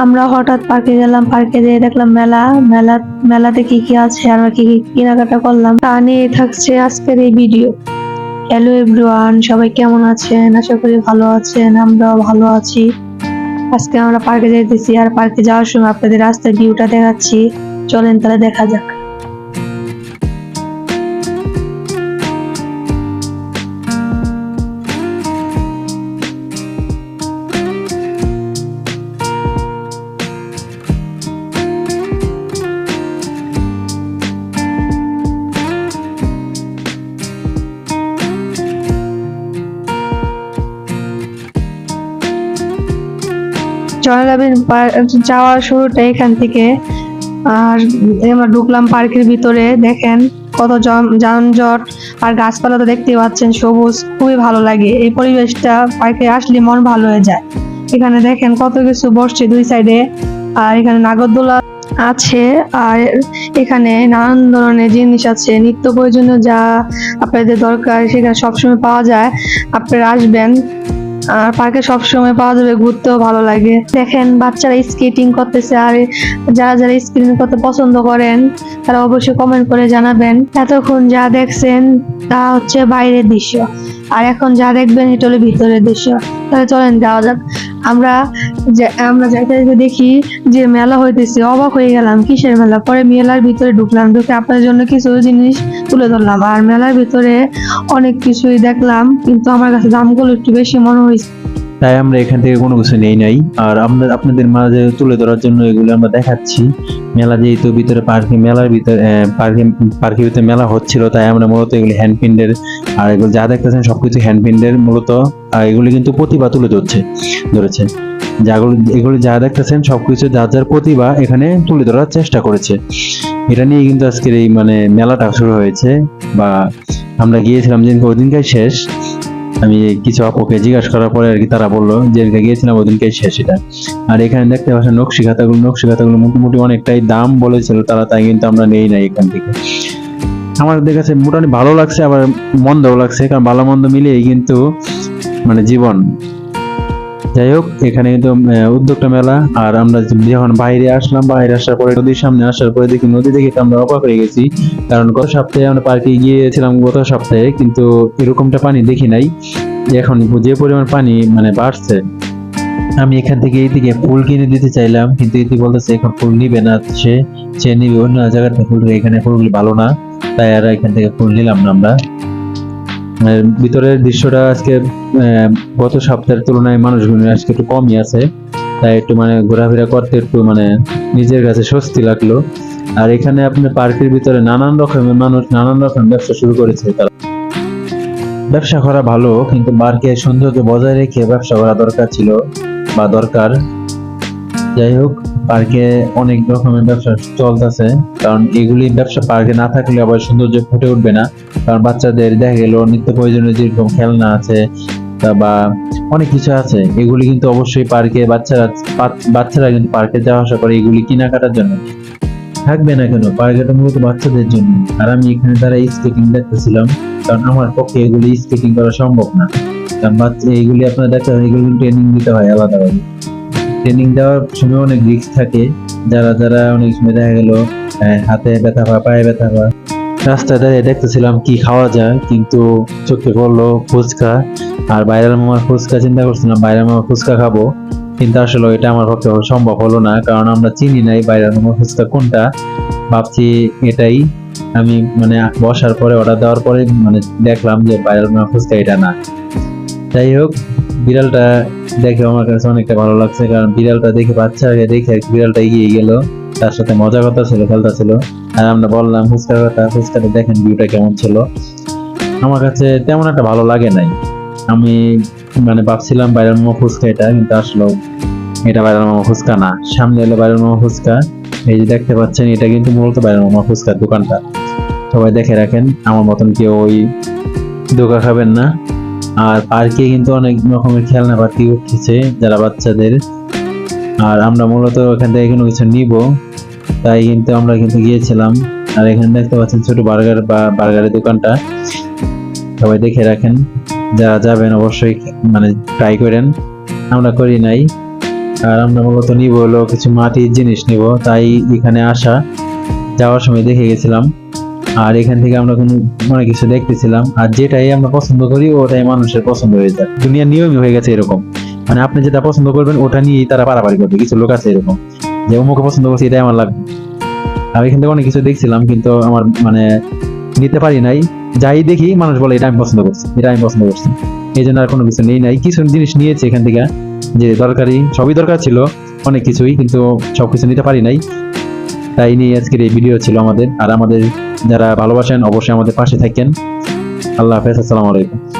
আমরা হঠাৎ পার্কে গেলাম, পার্কে যেয়ে দেখলাম মেলাতে কি কি আছে আর আমরা কি কি কেনাকাটা করলাম তা নিয়ে থাকছে আজকের এই ভিডিও। হ্যালো এভরিওয়ান, সবাই কেমন আছেন? আশা করি ভালো আছেন, আমরাও ভালো আছি। আজকে আমরা পার্কে যাইতেছি আর পার্কে যাওয়ার সময় আপনাদের রাস্তার ভিউটা দেখাচ্ছি। চলেন তাহলে দেখা যাক। জয়লাবেন যাওয়ার শুরুটা এখান থেকে। আর আমরা ঢুকলাম পার্কের ভিতরে, দেখেন কত যানজট আর গাছপালা তো দেখতেই পাচ্ছেন, সবুজ, খুবই ভালো লাগে এই পরিবেশটা। পার্কে আসলে মন ভালো হয়ে যায়। এখানে দেখেন কত কিছু বসছে দুই সাইডে, আর এখানে নাগরদোলা আছে, আর এখানে নানান ধরনের জিনিস আছে, নিত্য প্রয়োজনীয় যা আপনাদের দরকার সেখানে সবসময় পাওয়া যায়। আপনারা আসবেন, আর পার্কে সবসময় পাওয়া যাবে, ঘুরতেও ভালো লাগে। দেখেন বাচ্চারা স্কেটিং করতেছে, আর যারা যারা স্কেটিং করতে পছন্দ করেন তারা অবশ্যই কমেন্ট করে জানাবেন। এতক্ষণ যা দেখছেন তা হচ্ছে বাইরের দৃশ্য, আর এখন যা দেখবেন এটা হলো ভিতরের দৃশ্য। তাহলে চলেন যাওয়া যাক। আমরা যাইতে যাইতে দেখি যে মেলা হইতেছে, অবাক হয়ে গেলাম কিসের মেলা। পরে মেলার ভিতরে ঢুকলাম, ঢুকে আপনাদের জন্য কিছু জিনিস তুলে ধরলাম। আর মেলার ভিতরে অনেক কিছুই দেখলাম, কিন্তু আমার কাছে দামগুলো একটু বেশি মনে হয়েছে, তাই আমরা এখান থেকে কোনো কিছু নেই নাই। আর আমরা আপনাদের মাঝে তুলে ধরার জন্য এগুলো আমরা দেখাচ্ছি। মেলা যেহেতু ভিতরে মেলার ভিতরে পার্কের ভিতরে মেলা হচ্ছিল, তাই আমরা মূলত এগুলি হ্যান্ডপিন্ডের, আর এগুলো যা দেখতেছেন সবকিছু হ্যান্ডপিন্ডের মূলত। আর এগুলি কিন্তু প্রতিভা তুলে ধরেছে। এগুলি যা দেখতেছেন সবকিছু যার প্রতিভা এখানে তুলে ধরার চেষ্টা করেছে। এটা নিয়ে কিন্তু আজকের এই মেলাটা শুরু হয়েছে, বা আমরা গিয়েছিলাম যেদিনকে, ওই দিনকাই শেষ। আমি কিছু আপুকে জিজ্ঞাসা করার পরে আর কি তারা বললো যে গিয়েছিলাম ওদিনকে শেষ এটা। আর এখানে দেখতে পাচ্ছেন নকশি খাতাগুলো মোটামুটি অনেকটাই দাম বলেছিল তারা, তাই কিন্তু আমরা নেই নাই এখান থেকে। আমাদের কাছে মোটামুটি ভালো লাগছে, আবার মন্দও লাগছে, কারণ ভালো মন্দ মিলিয়েই কিন্তু জীবন। যাই হোক, এখানে কিন্তু উদ্যোক্তা মেলা। আর আমরা যখন বাইরে আসার পরে নদীর সামনে আসার পরে দেখি নদী দেখে আমরা অবাক হয়ে গেছি, কারণ গত সপ্তাহে আমরা পার্কে গিয়েছিলাম কিন্তু এরকমটা পানি দেখি নাই। এখন যে পরিমাণ পানি বাড়ছে। আমি এখান থেকে এইদিকে ফুল কিনে দিতে চাইলাম, কিন্তু এটি বলতেছে এখন ফুল নিবে না, সে নিবে অন্য জায়গাতে ফুল, এখানে ফুলগুলি ভালো না, তাই আর এখান থেকে ফুল নিলাম না আমরা। ভিতরের দৃশ্যটা আজকে গত সপ্তাহের তুলনায় মানুষগুলো আজকে একটু কমই আছে, তাই একটু ঘোরাফেরা করতে একটু নিজের কাছে স্বস্তি লাগলো। আর এখানে আপনার পার্কের ভিতরে নানান রকমের মানুষ নানান রকম ব্যবসা শুরু করেছে। তারা ব্যবসা করা ভালো, কিন্তু পার্কের সৌন্দর্য বজায় রেখে ব্যবসা করা দরকার। যাই হোক, পার্কে অনেক রকমের ব্যবসা চলতেছে, কারণ এগুলি ব্যবসা পার্কে না থাকলে আবার সৌন্দর্য ফুটে উঠবে না। কারণ বাচ্চাদের দেখা গেল নিত্য প্রয়োজনীয় যেরকম খেলনা আছে বা অনেক কিছু আছে, এগুলি কিন্তু অবশ্যই পার্কে বাচ্চারা কিন্তু পার্কে যাওয়া আসা করে এগুলি কেনাকাটার জন্য। থাকবে না কেন, পার্কেটা মূলত বাচ্চাদের জন্য। আর আমি এখানে তারা স্কেটিং দেখতেছিলাম, কারণ আমার পক্ষে এগুলি স্কেটিং করা সম্ভব না। কারণ এইগুলি আপনারা দেখতে এগুলি ট্রেনিং দিতে হয় আলাদাভাবে। ট্রেনিং দেওয়ার সময় অনেক রিস্ক থাকে, যারা অনেক সময় দেখা গেল হাতে ব্যথা পায়, পায়ে ব্যথা পায়। রাস্তায় দাঁড়িয়ে দেখতেছিলাম কি খাওয়া যায়, কিন্তু চোখে পড়লো ফুচকা আর বাইরের মামার ফুচকা। চিন্তা করছিলাম বাইরের মামার ফুচকা খাবো, কিন্তু আসলে এটা আমার পক্ষে সম্ভব হলো না, কারণ আমরা চিনি নাই বাইরের মামার ফুচকা কোনটা। ভাবছি এটাই। আমি বসার পরে অর্ডার দেওয়ার পরে দেখলাম যে বাইরের মামার ফুচকা এটা না। যাই হোক, বিড়ালটা দেখে আমার কাছে অনেকটা ভালো লাগছে, কারণ বিড়ালটা দেখে বাচ্চাকে দেখে বিড়ালটা এগিয়ে গেল, তার সাথে মজা কথা ছিল, খেলতা ছিল। আর আমরা বললাম ফুচকার কথা, ফুচকাটা দেখেন ভিউটা কেমন ছিল। আমার কাছে তেমন একটা ভালো লাগে নাই। আমি ভাবছিলাম বাইরের মামা ফুচকা এটা, কিন্তু আসলে এটা বাইরের মামা ফুচকা না। সামনে এলো বাইরের মামা ফুচকা, এই যে দেখতে পাচ্ছেন, এটা কিন্তু মূলত বাইরের মামা ফুচকার দোকানটা। সবাই দেখে রাখেন, আমার মতন কেউ ওই ধোকা খাবেন না। আর পার্কে কিন্তু অনেক রকমের খেলনা পাতি উঠেছে যারা বাচ্চাদের। আর আমরা মূলত এখান থেকে কোনো কিছু নিব, তাই কিন্তু আমরা গিয়েছিলাম। আর এখানে দেখতে পাচ্ছেন ছোট বার্গারের দোকানটা, সবাই দেখে রাখেন, যারা যাবেন অবশ্যই ট্রাই করেন। আমরা করি নাই, আর আমরা মূলত নিব হলো কিছু মাটির জিনিস নিব, তাই এখানে আসা। যাওয়ার সময় দেখে গেছিলাম, আর এখান থেকে আমরা অনেক কিছু দেখতেছিলাম, আর যেটাই আমরা পছন্দ করি ওটাই মানুষের পছন্দ হয়ে যায়। দুনিয়ার নিয়মই হয়ে গেছে এরকম, মানে আপনি যেটা পছন্দ করবেন ওটা নিয়েই তারা পারাপারি করবে। কিছু লোক আছে এরকম যে অমুকে পছন্দ করছে এটাই আমার লাগবে। আমি এখান থেকে অনেক কিছু দেখছিলাম কিন্তু আমার মানে নিতে পারি নাই। যাই দেখি মানুষ বলে এটা আমি পছন্দ করছি, এটা আমি পছন্দ করছি, এই জন্য আর কোনো কিছু নেই নাই। কিছু জিনিস নিয়েছি এখান থেকে, যে দরকারি সবই দরকার ছিল অনেক কিছুই, কিন্তু সবকিছু নিতে পারি নাই। তাই নিয়ে আজকের এই ভিডিও ছিল আমাদের। আর আমাদের যারা ভালোবাসেন অবশ্যই আমাদের পাশে থাকেন। আল্লাহ হাফেজ, আসসালামু আলাইকুম।